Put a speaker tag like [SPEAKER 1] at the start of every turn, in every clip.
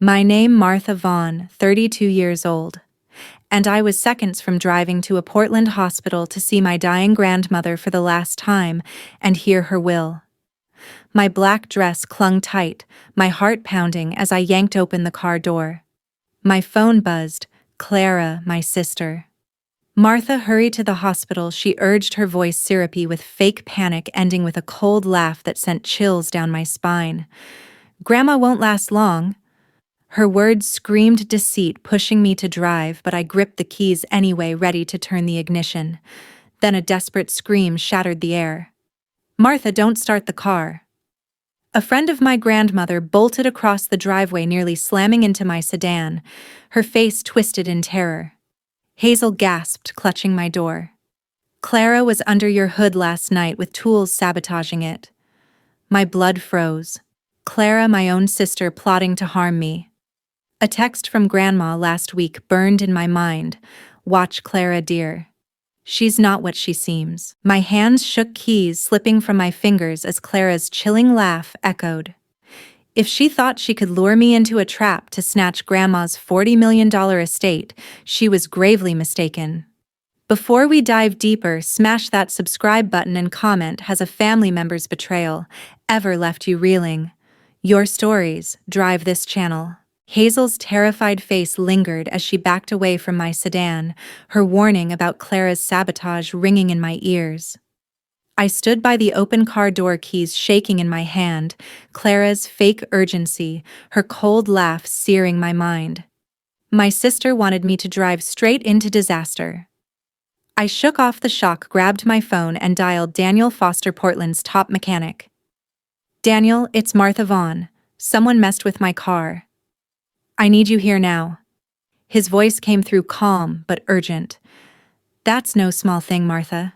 [SPEAKER 1] My name Martha Vaughn, 32 years old, and I was seconds from driving to a Portland hospital to see my dying grandmother for the last time and hear her will. My black dress clung tight, my heart pounding as I yanked open the car door. My phone buzzed. Clara, my sister. Martha, hurry to the hospital, she urged, her voice syrupy with fake panic ending with a cold laugh that sent chills down my spine. Grandma won't last long. Her words screamed deceit, pushing me to drive, but I gripped the keys anyway, ready to turn the ignition. Then a desperate scream shattered the air. Martha, don't start the car. A friend of my grandmother bolted across the driveway, nearly slamming into my sedan, her face twisted in terror. Hazel gasped, clutching my door. Clara was under your hood last night with tools sabotaging it. My blood froze. Clara, my own sister, plotting to harm me. A text from Grandma last week burned in my mind. Watch Clara, dear. She's not what she seems. My hands shook, keys slipping from my fingers as Clara's chilling laugh echoed. If she thought she could lure me into a trap to snatch Grandma's $40 million estate, she was gravely mistaken. Before we dive deeper, smash that subscribe button and comment, has a family member's betrayal ever left you reeling? Your stories drive this channel. Hazel's terrified face lingered as she backed away from my sedan, her warning about Clara's sabotage ringing in my ears. I stood by the open car door, keys shaking in my hand, Clara's fake urgency, her cold laugh searing my mind. My sister wanted me to drive straight into disaster. I shook off the shock, grabbed my phone, and dialed Daniel Foster, Portland's top mechanic. Daniel, it's Martha Vaughn. Someone messed with my car. I need you here now. His voice came through calm but urgent. That's no small thing, Martha.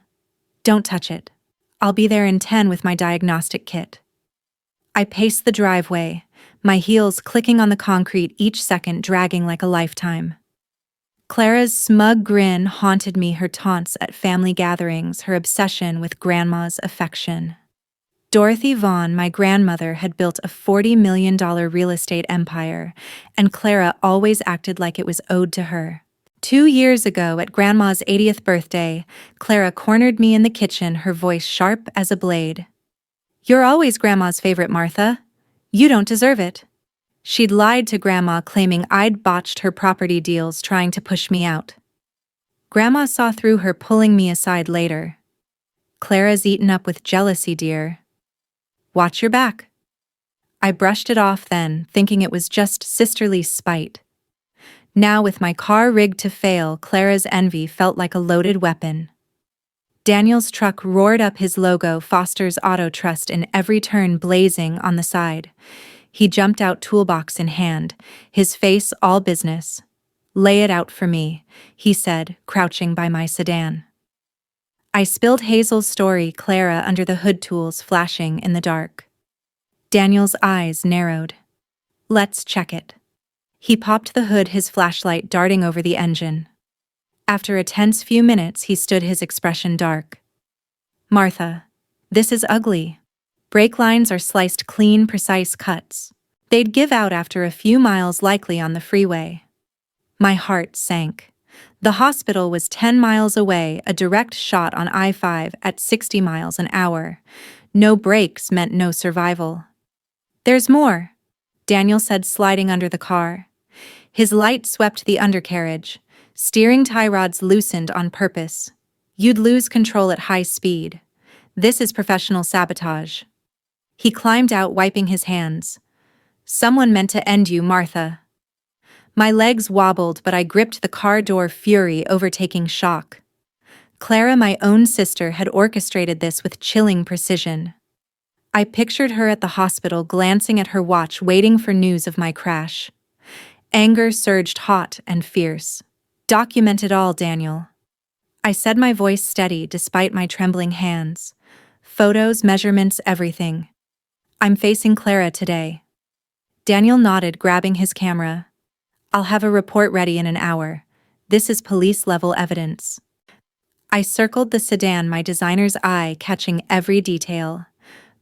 [SPEAKER 1] Don't touch it. I'll be there in 10 with my diagnostic kit. I paced the driveway, my heels clicking on the concrete, each second dragging like a lifetime. Clara's smug grin haunted me, her taunts at family gatherings, her obsession with Grandma's affection. Dorothy Vaughn, my grandmother, had built a $40 million real estate empire, and Clara always acted like it was owed to her. 2 years ago, at Grandma's 80th birthday, Clara cornered me in the kitchen, her voice sharp as a blade. You're always Grandma's favorite, Martha. You don't deserve it. She'd lied to Grandma, claiming I'd botched her property deals, trying to push me out. Grandma saw through her, pulling me aside later. Clara's eaten up with jealousy, dear. Watch your back. I brushed it off then, thinking it was just sisterly spite. Now, with my car rigged to fail, Clara's envy felt like a loaded weapon. Daniel's truck roared up, his logo, Foster's Auto Trust, in every turn blazing on the side. He jumped out, toolbox in hand, his face all business. Lay it out for me, he said, crouching by my sedan. I spilled Hazel's story, Clara under the hood, tools flashing in the dark. Daniel's eyes narrowed. Let's check it. He popped the hood, his flashlight darting over the engine. After a tense few minutes, he stood, his expression dark. Martha, this is ugly. Brake lines are sliced clean, precise cuts. They'd give out after a few miles, likely on the freeway. My heart sank. The hospital was 10 miles away, a direct shot on I-5 at 60 miles an hour. No brakes meant no survival. There's more, Daniel said, sliding under the car. His light swept the undercarriage. Steering tie rods loosened on purpose. You'd lose control at high speed. This is professional sabotage. He climbed out, wiping his hands. Someone meant to end you, Martha. My legs wobbled, but I gripped the car door, fury overtaking shock. Clara, my own sister, had orchestrated this with chilling precision. I pictured her at the hospital, glancing at her watch, waiting for news of my crash. Anger surged hot and fierce. Document it all, Daniel. I said, my voice steady despite my trembling hands. Photos, measurements, everything. I'm facing Clara today. Daniel nodded, grabbing his camera. I'll have a report ready in an hour. This is police-level evidence. I circled the sedan, my designer's eye catching every detail.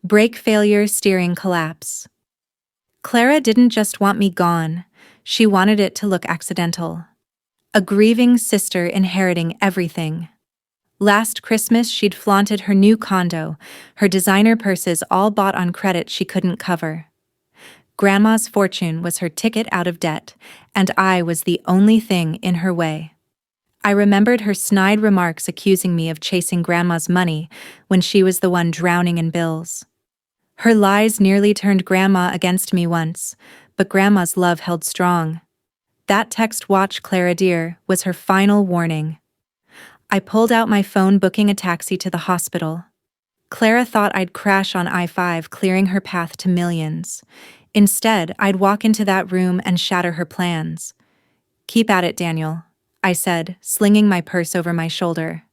[SPEAKER 1] Brake failure, steering collapse. Clara didn't just want me gone. She wanted it to look accidental. A grieving sister inheriting everything. Last Christmas, she'd flaunted her new condo, her designer purses all bought on credit she couldn't cover. Grandma's fortune was her ticket out of debt, and I was the only thing in her way. I remembered her snide remarks accusing me of chasing Grandma's money when she was the one drowning in bills. Her lies nearly turned Grandma against me once, but Grandma's love held strong. That text, "Watch Clara dear," was her final warning. I pulled out my phone, booking a taxi to the hospital. Clara thought I'd crash on I-5, clearing her path to millions. Instead, I'd walk into that room and shatter her plans. "Keep at it, Daniel," I said, slinging my purse over my shoulder.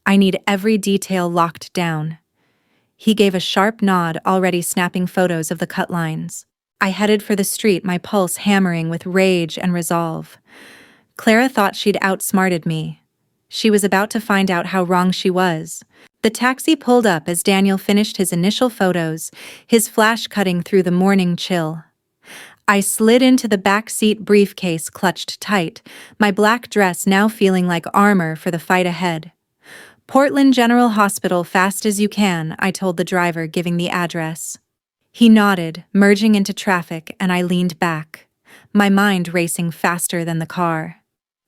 [SPEAKER 1] "I need every detail locked down." He gave a sharp nod, already snapping photos of the cut lines. I headed for the street, my pulse hammering with rage and resolve. Clara thought she'd outsmarted me. She was about to find out how wrong she was. The taxi pulled up as Daniel finished his initial photos, his flash cutting through the morning chill. I slid into the back seat, briefcase clutched tight, my black dress now feeling like armor for the fight ahead. "Portland General Hospital, fast as you can," I told the driver, giving the address. He nodded, merging into traffic, and I leaned back, my mind racing faster than the car.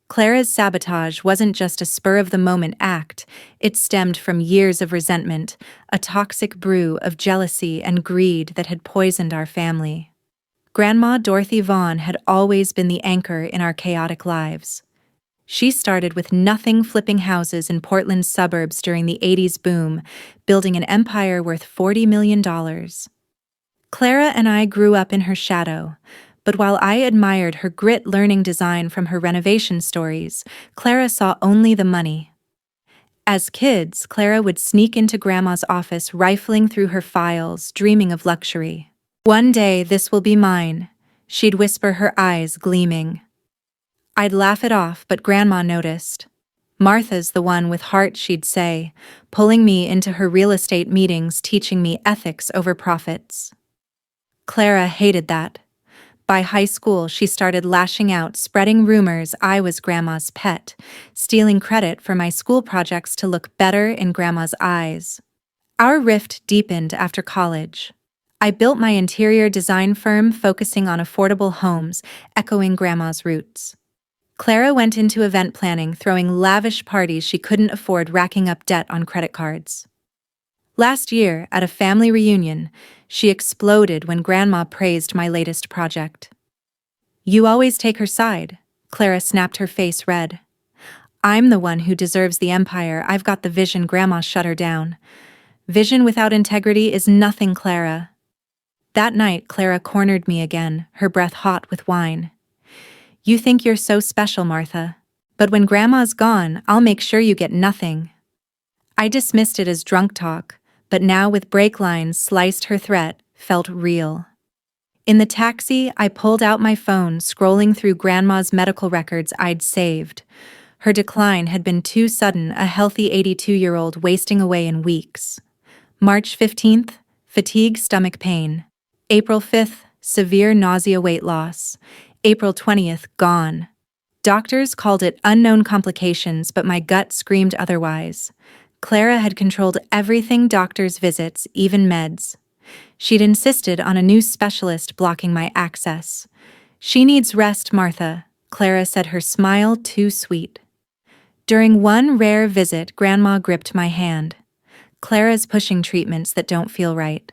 [SPEAKER 1] Clara's sabotage wasn't just a spur-of-the-moment act, it stemmed from years of resentment, a toxic brew of jealousy and greed that had poisoned our family. Grandma Dorothy Vaughn had always been the anchor in our chaotic lives. She started with nothing, flipping houses in Portland's suburbs during the '80s boom, building an empire worth $40 million. Clara and I grew up in her shadow, but while I admired her grit, learning design from her renovation stories, Clara saw only the money. As kids, Clara would sneak into Grandma's office, rifling through her files, dreaming of luxury. "One day this will be mine," she'd whisper, her eyes gleaming. I'd laugh it off, but Grandma noticed. "Martha's the one with heart," she'd say, pulling me into her real estate meetings, teaching me ethics over profits. Clara hated that. By high school, she started lashing out, spreading rumors I was Grandma's pet, stealing credit for my school projects to look better in Grandma's eyes. Our rift deepened after college. I built my interior design firm, focusing on affordable homes, echoing Grandma's roots. Clara went into event planning, throwing lavish parties she couldn't afford, racking up debt on credit cards. Last year, at a family reunion, she exploded when Grandma praised my latest project. "You always take her side," Clara snapped, her face red. "I'm the one who deserves the empire. I've got the vision." Grandma shut her down. "Vision without integrity is nothing, Clara." That night, Clara cornered me again, her breath hot with wine. "You think you're so special, Martha. But when Grandma's gone, I'll make sure you get nothing." I dismissed it as drunk talk, but now, with brake lines sliced, her threat felt real. In the taxi, I pulled out my phone, scrolling through Grandma's medical records I'd saved. Her decline had been too sudden, a healthy 82-year-old wasting away in weeks. March 15th, fatigue, stomach pain. April 5th, severe nausea, weight loss. April 20th, gone. Doctors called it unknown complications, but my gut screamed otherwise. Clara had controlled everything: doctor's visits, even meds. She'd insisted on a new specialist blocking my access. "She needs rest, Martha," Clara said, her smile too sweet. During one rare visit, Grandma gripped my hand. "Clara's pushing treatments that don't feel right."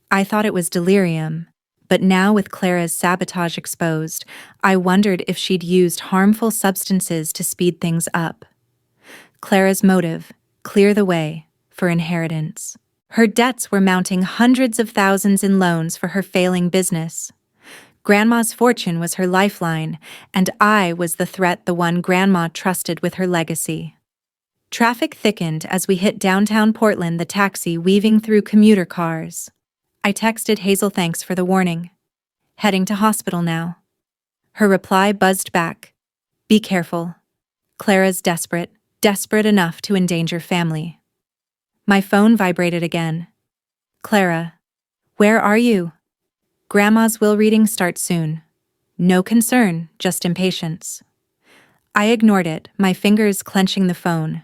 [SPEAKER 1] I thought it was delirium, but now, with Clara's sabotage exposed, I wondered if she'd used harmful substances to speed things up. Clara's motive: clear the way for inheritance. Her debts were mounting, hundreds of thousands in loans for her failing business. Grandma's fortune was her lifeline, and I was the threat, the one Grandma trusted with her legacy. Traffic thickened as we hit downtown Portland, the taxi weaving through commuter cars. I texted Hazel, "Thanks for the warning. Heading to hospital now." Her reply buzzed back, "Be careful. Clara's desperate enough to endanger family." My phone vibrated again. "Clara, where are you?" "Grandma's will reading starts soon." No concern, just impatience. I ignored it, my fingers clenching the phone.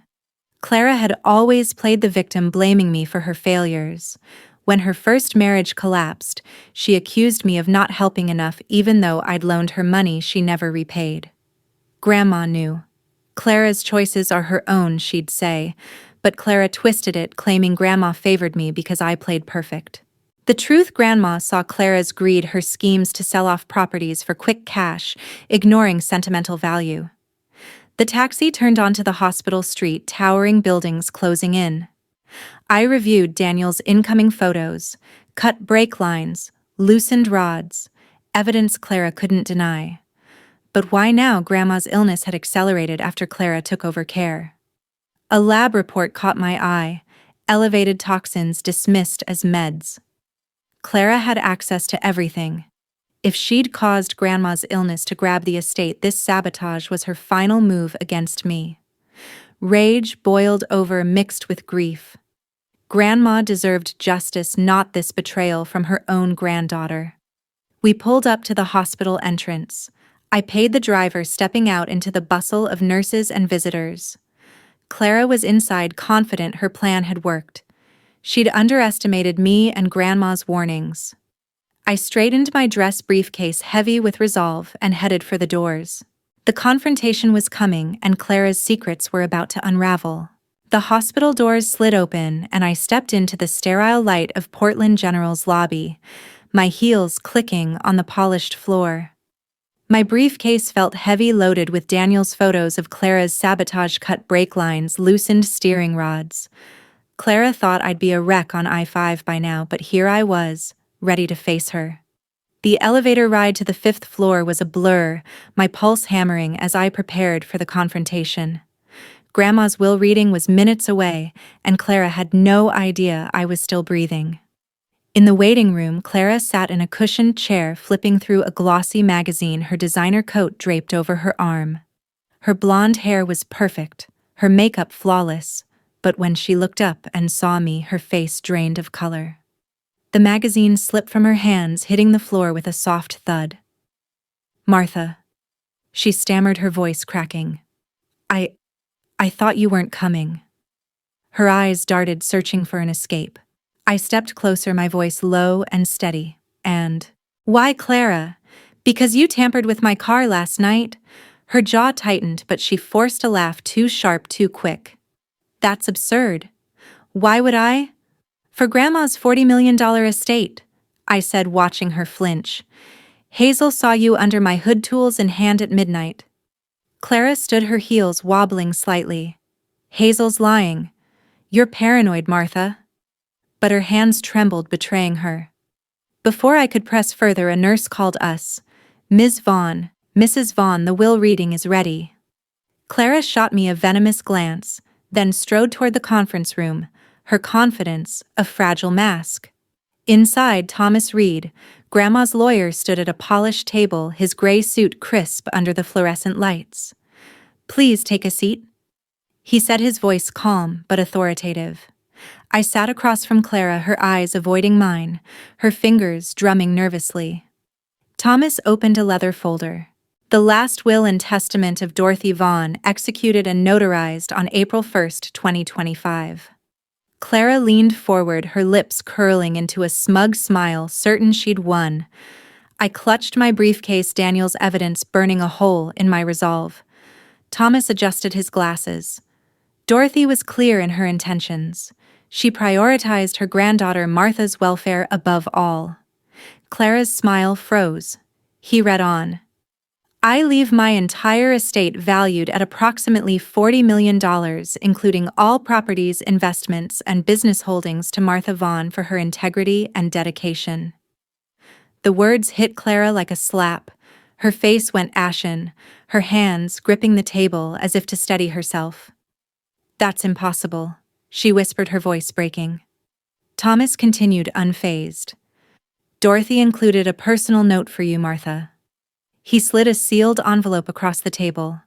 [SPEAKER 1] Clara had always played the victim, blaming me for her failures. When her first marriage collapsed, she accused me of not helping enough even though I'd loaned her money she never repaid. Grandma knew. Clara's choices are her own, she'd say, but Clara twisted it, claiming Grandma favored me because I played perfect. The truth, Grandma saw Clara's greed, her schemes to sell off properties for quick cash, ignoring sentimental value. The taxi turned onto the hospital street, towering buildings closing in. I reviewed Daniel's incoming photos, cut brake lines, loosened rods, evidence Clara couldn't deny. But why now? Grandma's illness had accelerated after Clara took over care. A lab report caught my eye, elevated toxins dismissed as meds. Clara had access to everything. If she'd caused Grandma's illness to grab the estate, this sabotage was her final move against me. Rage boiled over, mixed with grief. Grandma deserved justice, not this betrayal from her own granddaughter. We pulled up to the hospital entrance. I paid the driver, stepping out into the bustle of nurses and visitors. Clara was inside, confident her plan had worked. She'd underestimated me and Grandma's warnings. I straightened my dress briefcase, heavy with resolve, and headed for the doors. The confrontation was coming, and Clara's secrets were about to unravel. The hospital doors slid open, and I stepped into the sterile light of Portland General's lobby, my heels clicking on the polished floor. My briefcase felt heavy, loaded with Daniel's photos of Clara's sabotage, cut brake lines, loosened steering rods. Clara thought I'd be a wreck on I-5 by now, but here I was, ready to face her. The elevator ride to the 5th floor was a blur, my pulse hammering as I prepared for the confrontation. Grandma's will reading was minutes away, and Clara had no idea I was still breathing. In the waiting room, Clara sat in a cushioned chair, flipping through a glossy magazine, her designer coat draped over her arm. Her blonde hair was perfect, her makeup flawless, but when she looked up and saw me, her face drained of color. The magazine slipped from her hands, hitting the floor with a soft thud. "Martha," she stammered, her voice cracking. I thought you weren't coming." Her eyes darted, searching for an escape. I stepped closer, my voice low and steady. "And why, Clara? Because you tampered with my car last night?" Her jaw tightened, but she forced a laugh, too sharp, too quick. "That's absurd. Why would I?" "For Grandma's $40 million estate," I said, watching her flinch. "Hazel saw you under my hood, tools in hand, at midnight." Clara stood, her heels wobbling slightly. "Hazel's lying. You're paranoid, Martha." But her hands trembled, betraying her. Before I could press further, a nurse called us. "Ms. Vaughn, Mrs. Vaughn, the will reading is ready." Clara shot me a venomous glance, then strode toward the conference room, her confidence a fragile mask. Inside, Thomas Reed, Grandma's lawyer, stood at a polished table, his gray suit crisp under the fluorescent lights. "Please take a seat," he said, his voice calm but authoritative. I sat across from Clara, her eyes avoiding mine, her fingers drumming nervously. Thomas opened a leather folder. The last will and testament of Dorothy Vaughn, executed and notarized on April 1st, 2025. Clara leaned forward, her lips curling into a smug smile, certain she'd won. I clutched my briefcase, Daniel's evidence burning a hole in my resolve. Thomas adjusted his glasses. Dorothy was clear in her intentions. She prioritized her granddaughter Martha's welfare above all. Clara's smile froze. He read on. "I leave my entire estate valued at approximately $40 million, including all properties, investments, and business holdings, to Martha Vaughn for her integrity and dedication." The words hit Clara like a slap. Her face went ashen, her hands gripping the table as if to steady herself. "That's impossible," she whispered, her voice breaking. Thomas continued, unfazed. "Dorothy included a personal note for you, Martha." He slid a sealed envelope across the table.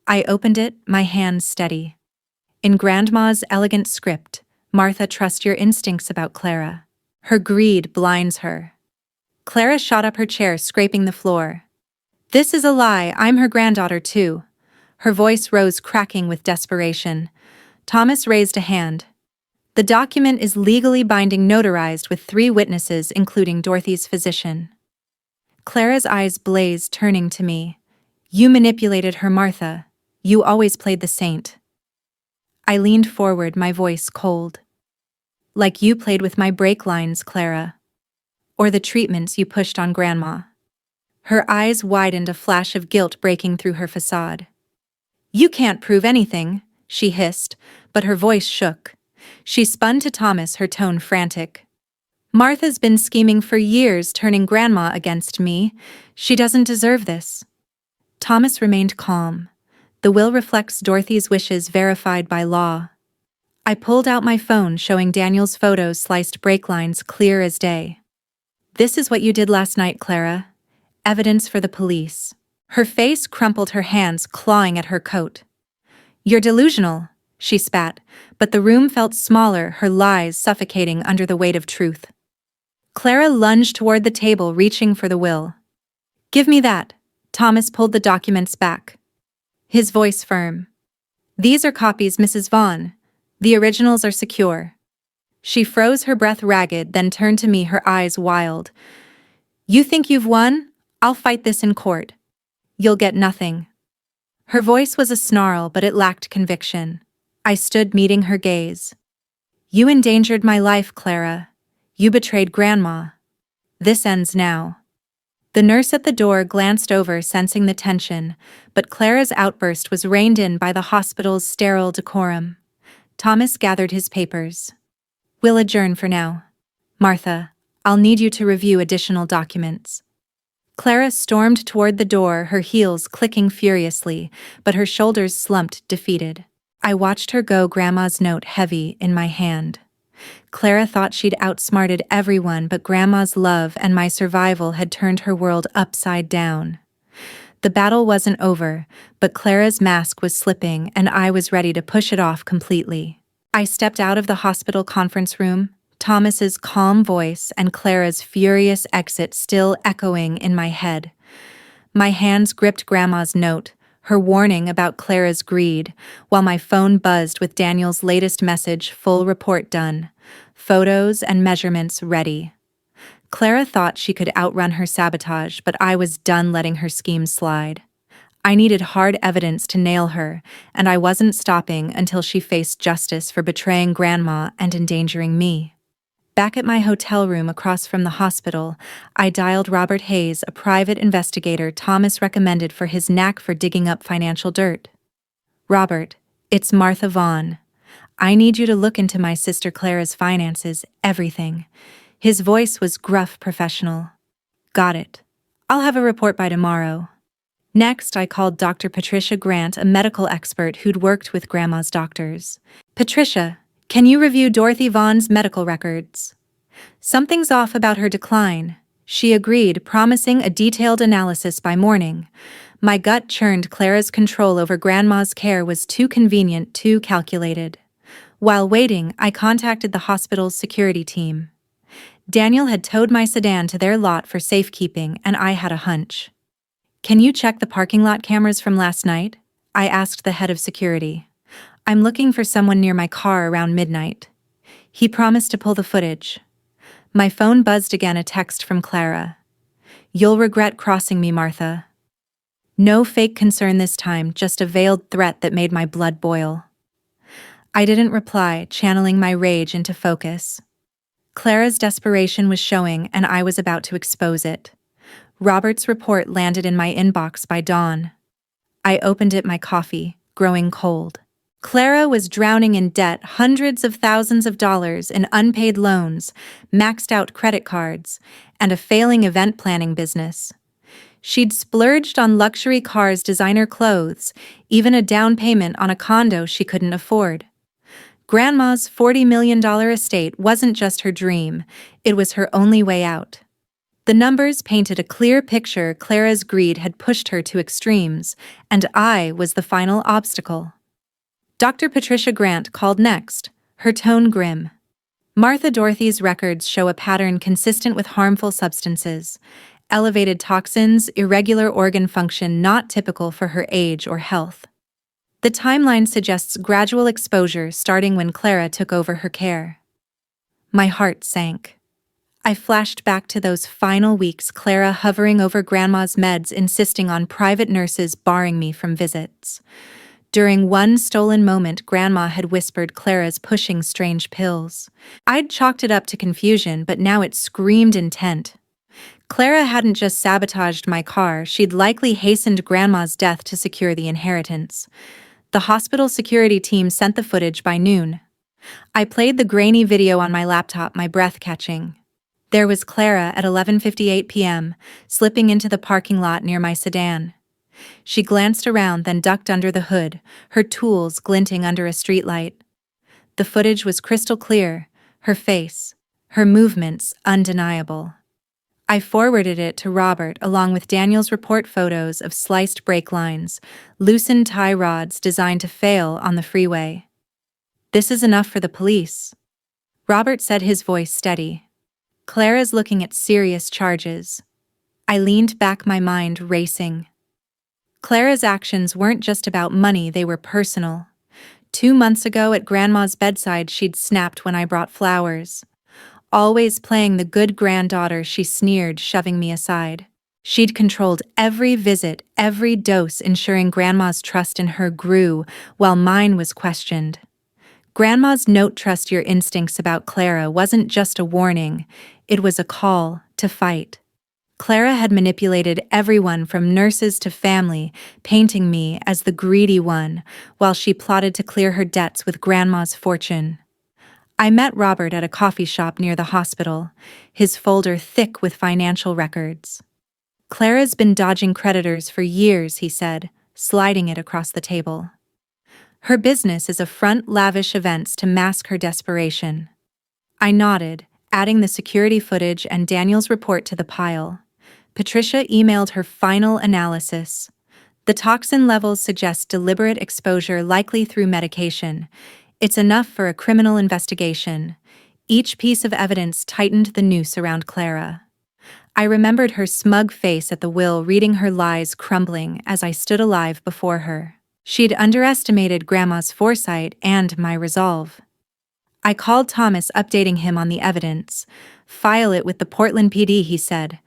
[SPEAKER 1] I opened it, my hands steady. In Grandma's elegant script, "Martha, trust your instincts about Clara. Her greed blinds her." Clara shot up, her chair scraping the floor. This is a lie, I'm her granddaughter too. Her voice rose cracking with desperation. Thomas raised a hand. The document is legally binding, notarized with 3 witnesses including Dorothy's physician. Clara's eyes blazed, turning to me. You manipulated her, Martha. You always played the saint. I leaned forward, my voice cold. Like you played with my brake lines, Clara. Or the treatments you pushed on Grandma. Her eyes widened, a flash of guilt breaking through her facade. You can't prove anything, she hissed, but her voice shook. She spun to Thomas, her tone frantic. Martha's been scheming for years, turning Grandma against me. She doesn't deserve this. Thomas remained calm. The will reflects Dorothy's wishes, verified by law. I pulled out my phone, showing Daniel's photos, sliced brake lines clear as day. This is what you did last night, Clara. Evidence for the police. Her face crumpled, her hands clawing at her coat. You're delusional, she spat, but the room felt smaller, her lies suffocating under the weight of truth. Clara lunged toward the table, reaching for the will. Give me that. Thomas pulled the documents back. His voice firm. These are copies, Mrs. Vaughn. The originals are secure. She froze, her breath ragged, then turned to me, her eyes wild. You think you've won? I'll fight this in court. You'll get nothing. Her voice was a snarl, but it lacked conviction. I stood, meeting her gaze. You endangered my life, Clara. You betrayed Grandma. This ends now. The nurse at the door glanced over, sensing the tension, but Clara's outburst was reined in by the hospital's sterile decorum. Thomas gathered his papers. We'll adjourn for now. Martha, I'll need you to review additional documents. Clara stormed toward the door, her heels clicking furiously, but her shoulders slumped, defeated. I watched her go, Grandma's note heavy in my hand. Clara thought she'd outsmarted everyone, but Grandma's love and my survival had turned her world upside down. The battle wasn't over, but Clara's mask was slipping, and I was ready to push it off completely. I stepped out of the hospital conference room, Thomas's calm voice and Clara's furious exit still echoing in my head. My hands gripped Grandma's note, her warning about Clara's greed, while my phone buzzed with Daniel's latest message, full report done, photos and measurements ready. Clara thought she could outrun her sabotage, but I was done letting her scheme slide. I needed hard evidence to nail her, and I wasn't stopping until she faced justice for betraying Grandma and endangering me. Back at my hotel room across from the hospital, I dialed Robert Hayes, a private investigator Thomas recommended for his knack for digging up financial dirt. Robert, it's Martha Vaughn. I need you to look into my sister Clara's finances, everything. His voice was gruff, professional. Got it. I'll have a report by tomorrow. Next, I called Dr. Patricia Grant, a medical expert who'd worked with Grandma's doctors. Patricia, can you review Dorothy Vaughn's medical records? Something's off about her decline. She agreed, promising a detailed analysis by morning. My gut churned. Clara's control over Grandma's care was too convenient, too calculated. While waiting, I contacted the hospital's security team. Daniel had towed my sedan to their lot for safekeeping, and I had a hunch. Can you check the parking lot cameras from last night? I asked the head of security. I'm looking for someone near my car around midnight. He promised to pull the footage. My phone buzzed again, a text from Clara. You'll regret crossing me, Martha. No fake concern this time, just a veiled threat that made my blood boil. I didn't reply, channeling my rage into focus. Clara's desperation was showing, and I was about to expose it. Robert's report landed in my inbox by dawn. I opened it, my coffee growing cold. Clara was drowning in debt, hundreds of thousands of dollars in unpaid loans, maxed out credit cards, and a failing event planning business. She'd splurged on luxury cars, designer clothes, even a down payment on a condo she couldn't afford. Grandma's $40 million estate wasn't just her dream, it was her only way out. The numbers painted a clear picture. Clara's greed had pushed her to extremes, and I was the final obstacle. Dr. Patricia Grant called next, her tone grim. Martha, Dorothy's records show a pattern consistent with harmful substances. elevated toxins, irregular organ function not typical for her age or health. The timeline suggests gradual exposure starting when Clara took over her care. My heart sank. I flashed back to those final weeks, Clara hovering over Grandma's meds, insisting on private nurses barring me from visits. During one stolen moment, Grandma had whispered Clara's pushing strange pills. I'd chalked it up to confusion, but now it screamed intent. Clara hadn't just sabotaged my car, she'd likely hastened Grandma's death to secure the inheritance. The hospital security team sent the footage by noon. I played the grainy video on my laptop, my breath catching. There was Clara at 11:58 p.m., slipping into the parking lot near my sedan. She glanced around, then ducked under the hood, her tools glinting under a streetlight. The footage was crystal clear, her face, her movements undeniable. I forwarded it to Robert along with Daniel's report photos of sliced brake lines, loosened tie rods designed to fail on the freeway. "This is enough for the police," Robert said, his voice steady. "Clara's looking at serious charges." I leaned back, my mind racing. Clara's actions weren't just about money, they were personal. 2 months ago at Grandma's bedside, she'd snapped when I brought flowers. Always playing the good granddaughter, she sneered, shoving me aside. She'd controlled every visit, every dose, ensuring Grandma's trust in her grew, while mine was questioned. Grandma's note, "Trust your instincts," about Clara wasn't just a warning, it was a call to fight. Clara had manipulated everyone from nurses to family, painting me as the greedy one, while she plotted to clear her debts with Grandma's fortune. I met Robert at a coffee shop near the hospital, his folder thick with financial records. "Clara's been dodging creditors for years," he said, sliding it across the table. "Her business is a front, lavish events to mask her desperation." I nodded, adding the security footage and Daniel's report to the pile. Patricia emailed her final analysis. The toxin levels suggest deliberate exposure, likely through medication. It's enough for a criminal investigation. Each piece of evidence tightened the noose around Clara. I remembered her smug face at the will, reading her lies crumbling as I stood alive before her. She'd underestimated Grandma's foresight and my resolve. I called Thomas, updating him on the evidence. "File it with the Portland PD," he said.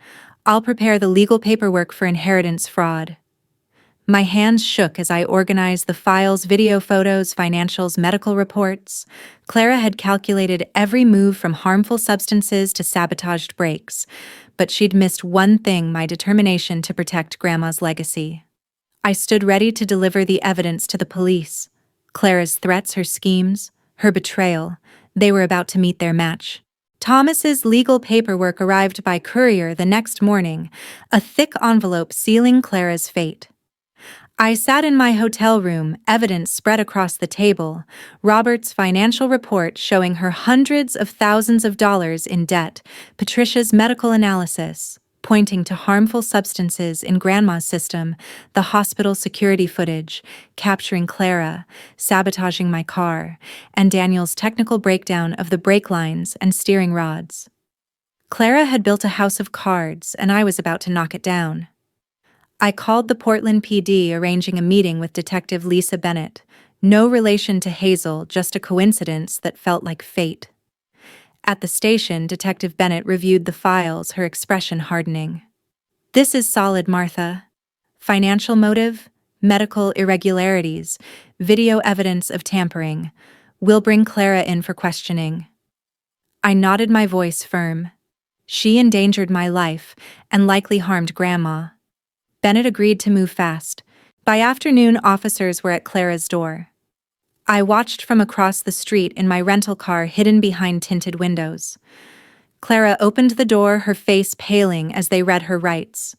[SPEAKER 1] "I'll prepare the legal paperwork for inheritance fraud." My hands shook as I organized the files, video, photos, financials, medical reports. Clara had calculated every move from harmful substances to sabotaged brakes, but she'd missed one thing: my determination to protect Grandma's legacy. I stood ready to deliver the evidence to the police. Clara's threats, her schemes, her betrayal, they were about to meet their match. Thomas's legal paperwork arrived by courier the next morning, a thick envelope sealing Clara's fate. I sat in my hotel room, evidence spread across the table, Robert's financial report showing her hundreds of thousands of dollars in debt, Patricia's medical analysis pointing to harmful substances in Grandma's system, the hospital security footage capturing Clara, sabotaging my car, and Daniel's technical breakdown of the brake lines and steering rods. Clara had built a house of cards, and I was about to knock it down. I called the Portland PD, arranging a meeting with Detective Lisa Bennett. No relation to Hazel, just a coincidence that felt like fate. At the station, Detective Bennett reviewed the files, her expression hardening. "This is solid, Martha. Financial motive, medical irregularities, video evidence of tampering. We'll bring Clara in for questioning." I nodded, my voice firm. She endangered my life and likely harmed Grandma. Bennett agreed to move fast. By afternoon, officers were at Clara's door. I watched from across the street in my rental car, hidden behind tinted windows. Clara opened the door, her face paling as they read her rights.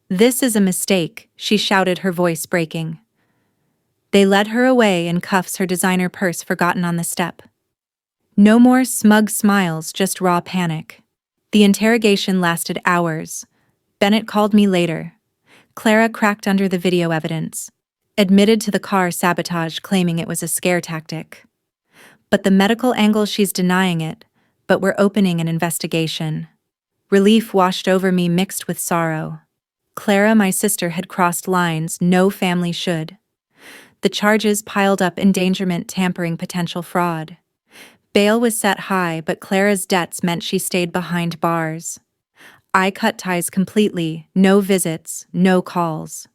[SPEAKER 1] "This is a mistake," she shouted, her voice breaking. They led her away in cuffs, her designer purse forgotten on the step. No more smug smiles, just raw panic. The interrogation lasted hours. Bennett called me later. Clara cracked under the video evidence. Admitted to the car sabotage, claiming it was a scare tactic. But the medical angle, she's denying it, but we're opening an investigation. Relief washed over me mixed with sorrow. Clara, my sister, had crossed lines no family should. The charges piled up: endangerment, tampering, potential fraud. Bail was set high, but Clara's debts meant she stayed behind bars. I cut ties completely, no visits, no calls.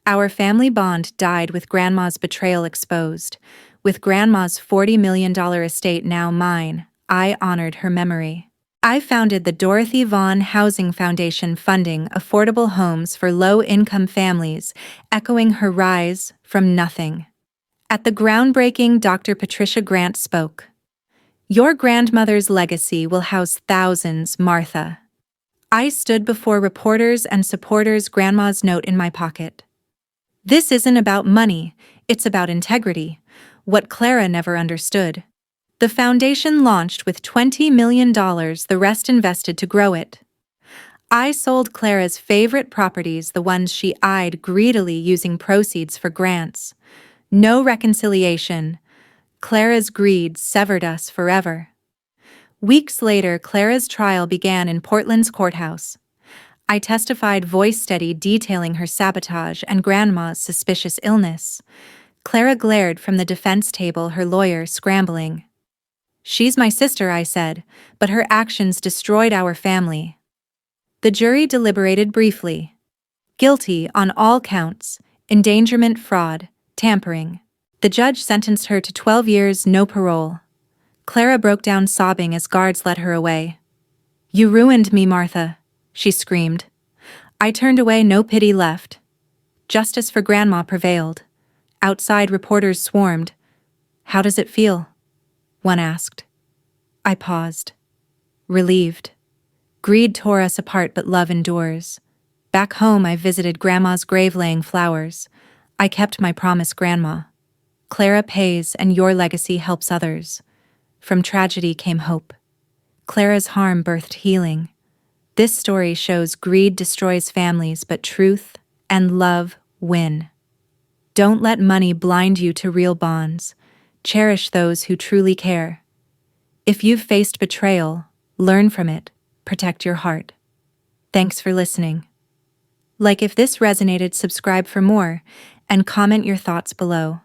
[SPEAKER 1] Our family bond died with Grandma's betrayal exposed. With Grandma's $40 million estate now mine, I honored her memory. I founded the Dorothy Vaughn Housing Foundation, funding affordable homes for low-income families, echoing her rise from nothing. At the groundbreaking, Dr. Patricia Grant spoke. "Your grandmother's legacy will house thousands, Martha." I stood before reporters and supporters, Grandma's note in my pocket. "This isn't about money, it's about integrity," what Clara never understood. The foundation launched with $20 million, the rest invested to grow it. I sold Clara's favorite properties, the ones she eyed greedily, using proceeds for grants. No reconciliation. Clara's greed severed us forever. Weeks later, Clara's trial began in Portland's courthouse. I testified, voice steady, detailing her sabotage and Grandma's suspicious illness. Clara glared from the defense table, her lawyer scrambling. "She's my sister," I said, "but her actions destroyed our family." The jury deliberated briefly. Guilty on all counts: endangerment, fraud, tampering. The judge sentenced her to 12 years, no parole. Clara broke down sobbing as guards led her away. "You ruined me, Martha," she screamed. I turned away, no pity left. Justice for Grandma prevailed. Outside, reporters swarmed. "How does it feel?" one asked. I paused. Relieved. Greed tore us apart, but love endures. Back home, I visited Grandma's grave, laying flowers. I kept my promise, Grandma. Clara pays, and your legacy helps others. From tragedy came hope. Clara's harm birthed healing. This story shows greed destroys families, but truth and love win. Don't let money blind you to real bonds. Cherish those who truly care. If you've faced betrayal, learn from it. Protect your heart. Thanks for listening. Like if this resonated, subscribe for more, and comment your thoughts below.